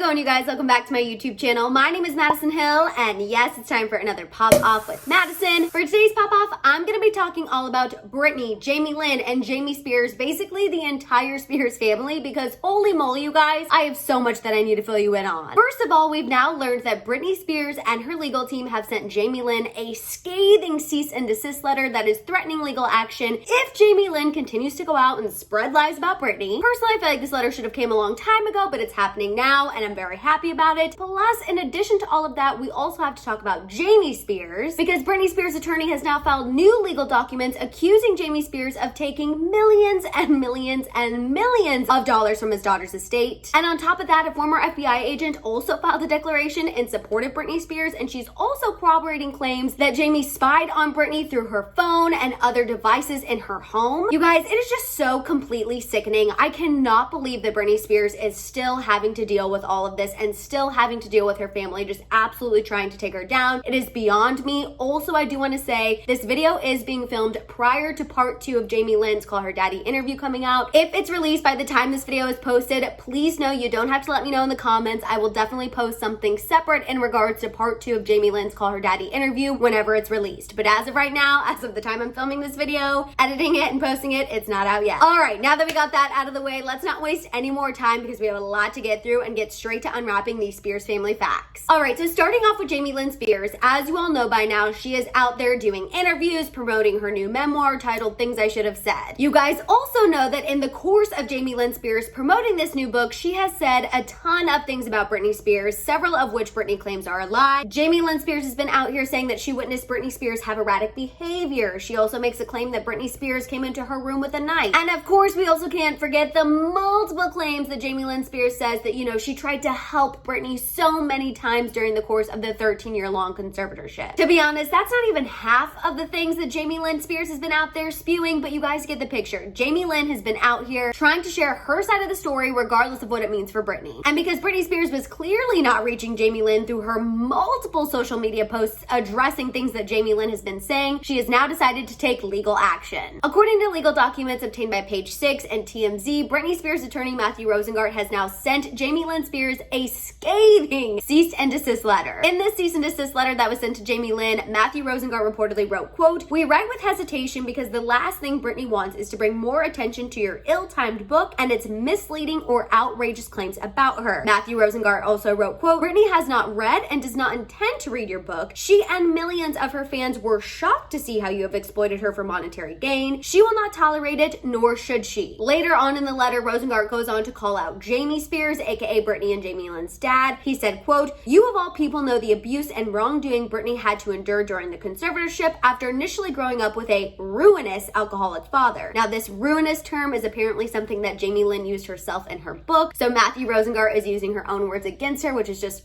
going, you guys? Welcome back to my YouTube channel. My name is Madison Hill, and yes, it's time for another Pop Off with Madison. For today's Pop Off, I'm going to be talking all about Britney, Jamie Lynn, and Jamie Spears, basically the entire Spears family, because holy moly, you guys, I have so much that I need to fill you in on. First of all, we've now learned that Britney Spears and her legal team have sent Jamie Lynn a scathing cease and desist letter that is threatening legal action if Jamie Lynn continues to go out and spread lies about Britney. Personally, I feel like this letter should have came a long time ago, but it's happening now, and I'm very happy about it. Plus, in addition to all of that, we also have to talk about Jamie Spears, because Britney Spears' attorney has now filed new legal documents accusing Jamie Spears of taking millions and millions and millions of dollars from his daughter's estate. And on top of that, a former FBI agent also filed a declaration in support of Britney Spears, and she's also corroborating claims that Jamie spied on Britney through her phone and other devices in her home. You guys, it is just so completely sickening. I cannot believe that Britney Spears is still having to deal with all of this and still having to deal with her family just absolutely trying to take her down. It is beyond me. Also, I do want to say this video is being filmed prior to part 2 of Jamie Lynn's Call Her Daddy interview coming out. If it's released by the time this video is posted, please know you don't have to let me know in the comments. I will definitely post something separate in regards to part 2 of Jamie Lynn's Call Her Daddy interview whenever it's released. But as of right now, as of the time I'm filming this video, editing it and posting it, it's not out yet. All right, now that we got that out of the way, let's not waste any more time because we have a lot to get through and get straight to unwrapping these Spears family facts. All right, so starting off with Jamie Lynn Spears, as you all know by now, she is out there doing interviews, promoting her new memoir titled Things I Should Have Said. You guys also know that in the course of Jamie Lynn Spears promoting this new book, she has said a ton of things about Britney Spears, several of which Britney claims are a lie. Jamie Lynn Spears has been out here saying that she witnessed Britney Spears have erratic behavior. She also makes a claim that Britney Spears came into her room with a knife. And of course, we also can't forget the multiple claims that Jamie Lynn Spears says that, you know, she tried to help Britney so many times during the course of the 13-year-long conservatorship. To be honest, that's not even half of the things that Jamie Lynn Spears has been out there spewing, but you guys get the picture. Jamie Lynn has been out here trying to share her side of the story regardless of what it means for Britney. And because Britney Spears was clearly not reaching Jamie Lynn through her multiple social media posts addressing things that Jamie Lynn has been saying, she has now decided to take legal action. According to legal documents obtained by Page 6 and TMZ, Britney Spears' attorney Matthew Rosengart has now sent Jamie Lynn Spears a scathing cease and desist letter. In this cease and desist letter that was sent to Jamie Lynn, Matthew Rosengart reportedly wrote, quote, "We write with hesitation because the last thing Britney wants is to bring more attention to your ill-timed book and its misleading or outrageous claims about her." Matthew Rosengart also wrote, quote, "Britney has not read and does not intend to read your book. She and millions of her fans were shocked to see how you have exploited her for monetary gain. She will not tolerate it, nor should she." Later on in the letter, Rosengart goes on to call out Jamie Spears, aka Britney and Jamie Lynn's dad. He said, quote, "You of all people know the abuse and wrongdoing Britney had to endure during the conservatorship after initially growing up with a ruinous alcoholic father." Now, this ruinous term is apparently something that Jamie Lynn used herself in her book, so Matthew Rosengart is using her own words against her, which is just,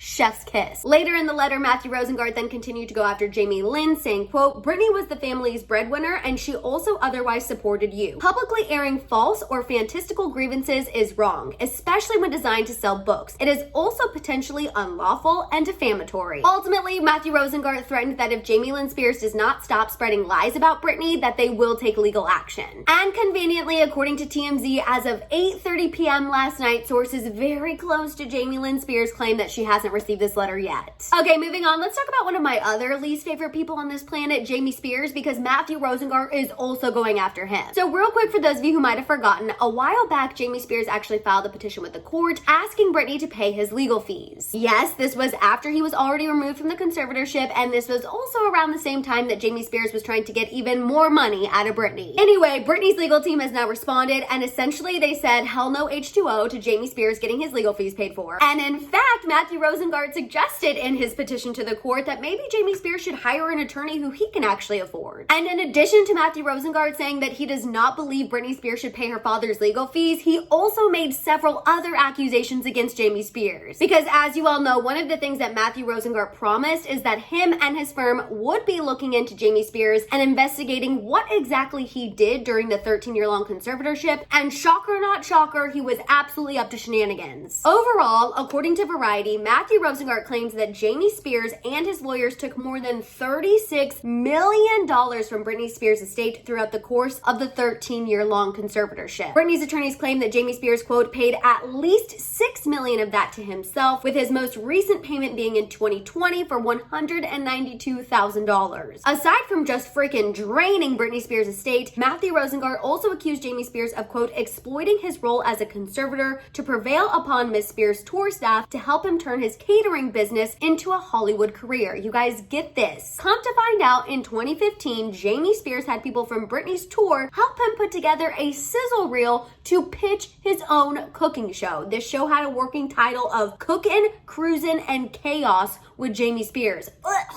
chef's kiss. Later in the letter, Matthew Rosengart then continued to go after Jamie Lynn, saying, quote, "Britney was the family's breadwinner and she also otherwise supported you. Publicly airing false or fantastical grievances is wrong, especially when designed to sell books. It is also potentially unlawful and defamatory." Ultimately, Matthew Rosengart threatened that if Jamie Lynn Spears does not stop spreading lies about Britney, that they will take legal action. And conveniently, according to TMZ, as of 8:30 p.m. last night, sources very close to Jamie Lynn Spears claim that she hasn't received this letter yet. Okay, moving on, let's talk about one of my other least favorite people on this planet, Jamie Spears, because Matthew Rosengart is also going after him. So real quick, for those of you who might have forgotten, a while back, Jamie Spears actually filed a petition with the court asking Britney to pay his legal fees. Yes, this was after he was already removed from the conservatorship, and this was also around the same time that Jamie Spears was trying to get even more money out of Britney. Anyway, Britney's legal team has now responded, and essentially they said hell no H2O to Jamie Spears getting his legal fees paid for. And in fact, Matthew Rosengart suggested in his petition to the court that maybe Jamie Spears should hire an attorney who he can actually afford. And in addition to Matthew Rosengart saying that he does not believe Britney Spears should pay her father's legal fees, he also made several other accusations against Jamie Spears. Because as you all know, one of the things that Matthew Rosengart promised is that him and his firm would be looking into Jamie Spears and investigating what exactly he did during the 13-year-long conservatorship, and shocker not shocker, he was absolutely up to shenanigans. Overall, according to Variety, Matthew Matthew Rosengart claims that Jamie Spears and his lawyers took more than $36 million from Britney Spears' estate throughout the course of the 13-year-long conservatorship. Britney's attorneys claim that Jamie Spears, quote, paid at least $6 million of that to himself, with his most recent payment being in 2020 for $192,000. Aside from just freaking draining Britney Spears' estate, Matthew Rosengart also accused Jamie Spears of, quote, exploiting his role as a conservator to prevail upon Miss Spears' tour staff to help him turn his catering business into a Hollywood career. You guys get this. Come to find out, in 2015, Jamie Spears had people from Britney's tour help him put together a sizzle reel to pitch his own cooking show. This show had a working title of Cookin', Cruisin', and Chaos with Jamie Spears.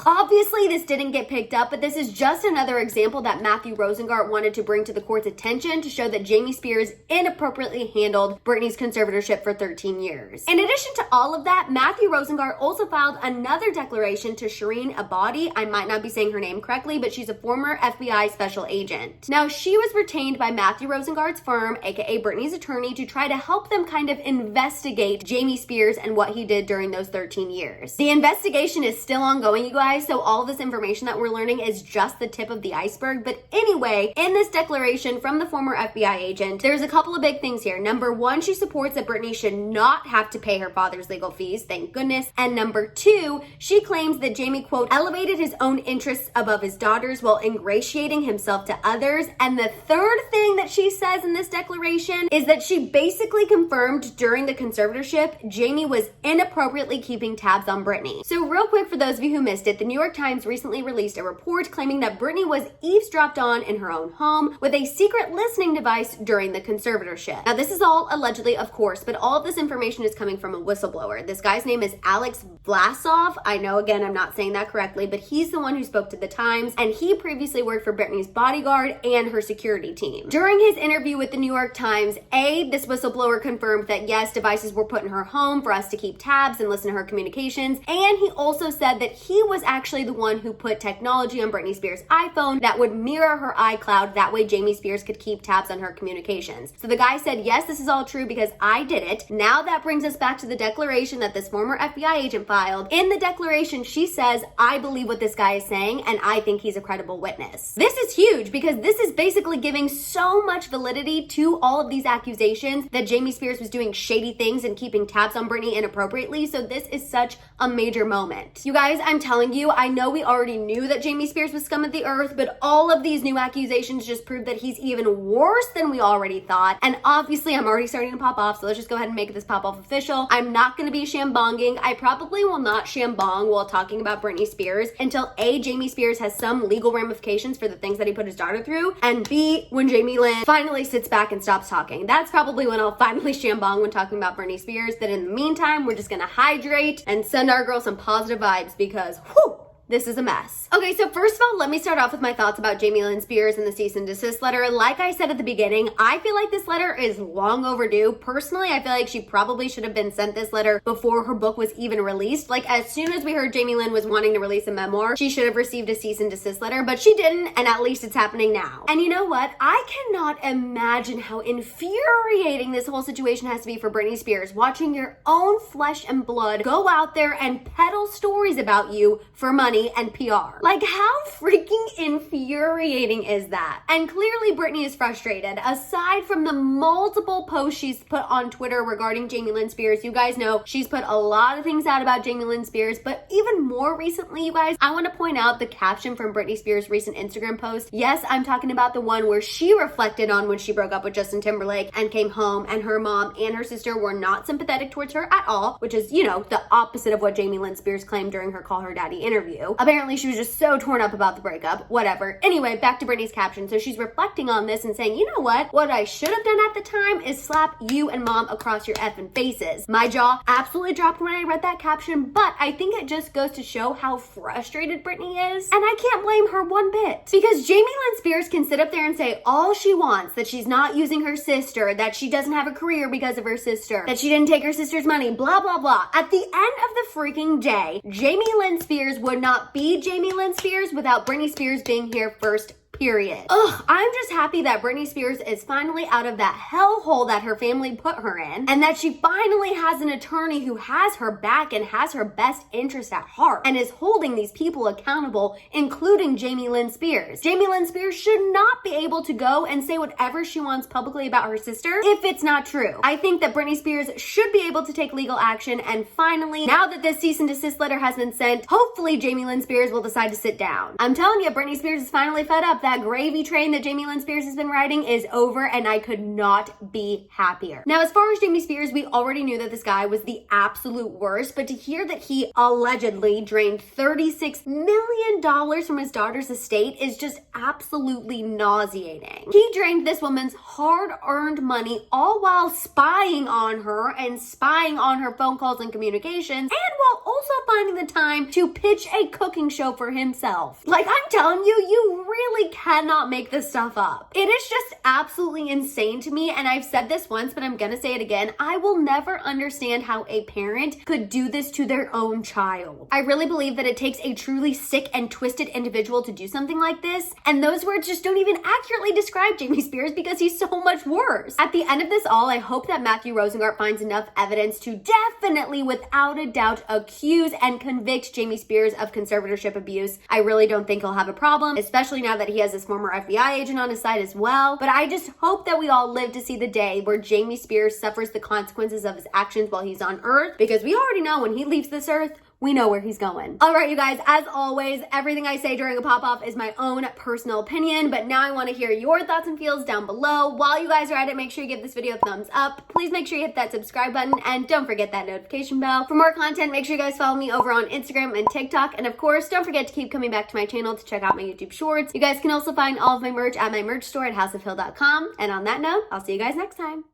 Obviously, this didn't get picked up, but this is just another example that Matthew Rosengart wanted to bring to the court's attention to show that Jamie Spears inappropriately handled Britney's conservatorship for 13 years. In addition to all of that, Matthew Rosengart also filed another declaration to Shireen Abadi. I might not be saying her name correctly, but she's a former FBI special agent. Now, she was retained by Matthew Rosengart's firm, aka Britney's attorney, to try to help them kind of investigate Jamie Spears and what he did during those 13 years. The investigation is still ongoing, you guys, so all this information that we're learning is just the tip of the iceberg. But anyway, in this declaration from the former FBI agent, there's a couple of big things here. Number one, she supports that Britney should not have to pay her father's legal fees, thank goodness. And number two, she claims that Jamie, quote, elevated his own interests above his daughter's while ingratiating himself to others. And the third thing that she says in this declaration is that she basically confirmed during the conservatorship, Jamie was inappropriately keeping tabs on Britney. So real quick, for those of you who missed it, the New York Times recently released a report claiming that Britney was eavesdropped on in her own home with a secret listening device during the conservatorship. Now, this is all allegedly, of course, but all of this information is coming from a whistleblower. This guy's name is Alex Vlasov. I know, again, I'm not saying that correctly, but he's the one who spoke to the Times, and he previously worked for Britney's bodyguard and her security team. During his interview with the New York Times, this whistleblower confirmed that yes, devices were put in her home for us to keep tabs and listen to her communications, and he also said that he was actually the one who put technology on Britney Spears' iPhone that would mirror her iCloud. That way Jamie Spears could keep tabs on her communications. So the guy said, yes, this is all true because I did it. Now that brings us back to the declaration that this former FBI agent filed. In the declaration, she says, I believe what this guy is saying, and I think he's a credible witness. This is huge because this is basically giving so much validity to all of these accusations that Jamie Spears was doing shady things and keeping tabs on Britney inappropriately. So this is such a major moment. You guys, I'm telling you, I know we already knew that Jamie Spears was scum of the earth, but all of these new accusations just prove that he's even worse than we already thought. And obviously, I'm already starting to pop off, so let's just go ahead and make this pop off official. I'm not going to be shambonging. I probably will not shambong while talking about Britney Spears until A, Jamie Spears has some legal ramifications for the things that he put his daughter through, and B, when Jamie Lynn finally sits back and stops talking. That's probably when I'll finally shambong when talking about Britney Spears. But in the meantime, we're just going to hydrate and send our girl some positive vibes because, whew, this is a mess. Okay, so first of all, let me start off with my thoughts about Jamie Lynn Spears and the cease and desist letter. Like I said at the beginning, I feel like this letter is long overdue. Personally, I feel like she probably should have been sent this letter before her book was even released. Like, as soon as we heard Jamie Lynn was wanting to release a memoir, she should have received a cease and desist letter, but she didn't, and at least it's happening now. And you know what? I cannot imagine how infuriating this whole situation has to be for Britney Spears, watching your own flesh and blood go out there and peddle stories about you for money and PR. Like, how freaking infuriating is that? And clearly Britney is frustrated. Aside from the multiple posts she's put on Twitter regarding Jamie Lynn Spears, you guys know she's put a lot of things out about Jamie Lynn Spears, but even more recently, you guys, I want to point out the caption from Britney Spears' recent Instagram post. Yes, I'm talking about the one where she reflected on when she broke up with Justin Timberlake and came home, and her mom and her sister were not sympathetic towards her at all, which is, you know, the opposite of what Jamie Lynn Spears claimed during her Call Her Daddy interview. Apparently she was just so torn up about the breakup, whatever. Anyway, back to Britney's caption. So she's reflecting on this and saying, you know what I should have done at the time is slap you and mom across your effing faces. My jaw absolutely dropped when I read that caption, but I think it just goes to show how frustrated Britney is. And I can't blame her one bit, because Jamie Lynn Spears can sit up there and say all she wants, that she's not using her sister, that she doesn't have a career because of her sister, that she didn't take her sister's money, blah, blah, blah. At the end of the freaking day, Jamie Lynn Spears would not be Jamie Lynn Spears without Britney Spears being here first. period. Ugh, I'm just happy that Britney Spears is finally out of that hellhole that her family put her in, and that she finally has an attorney who has her back and has her best interest at heart and is holding these people accountable, including Jamie Lynn Spears. Jamie Lynn Spears should not be able to go and say whatever she wants publicly about her sister if it's not true. I think that Britney Spears should be able to take legal action, and finally, now that this cease and desist letter has been sent, hopefully Jamie Lynn Spears will decide to sit down. I'm telling you, Britney Spears is finally fed up. That gravy train that Jamie Lynn Spears has been riding is over, and I could not be happier. Now, as far as Jamie Spears, we already knew that this guy was the absolute worst, but to hear that he allegedly drained $36 million from his daughter's estate is just absolutely nauseating. He drained this woman's hard-earned money, all while spying on her and spying on her phone calls and communications, and while also finding the time to pitch a cooking show for himself. Like, I'm telling you, you really cannot make this stuff up. It is just absolutely insane to me, and I've said this once, but I'm gonna say it again. I will never understand how a parent could do this to their own child. I really believe that it takes a truly sick and twisted individual to do something like this, and those words just don't even accurately describe Jamie Spears because he's so much worse. At the end of this all, I hope that Matthew Rosengart finds enough evidence to definitely, without a doubt, accuse and convict Jamie Spears of conservatorship abuse. I really don't think he'll have a problem, especially now that he has this former FBI agent on his side as well. But I just hope that we all live to see the day where Jamie Spears suffers the consequences of his actions while he's on Earth, because we already know when he leaves this earth, we know where he's going. All right, you guys, as always, everything I say during a pop-off is my own personal opinion, but now I want to hear your thoughts and feels down below. While you guys are at it, make sure you give this video a thumbs up. Please make sure you hit that subscribe button, and don't forget that notification bell. For more content, make sure you guys follow me over on Instagram and TikTok, and of course, don't forget to keep coming back to my channel to check out my YouTube shorts. You guys can also find all of my merch at my merch store at houseofhill.com, and on that note, I'll see you guys next time.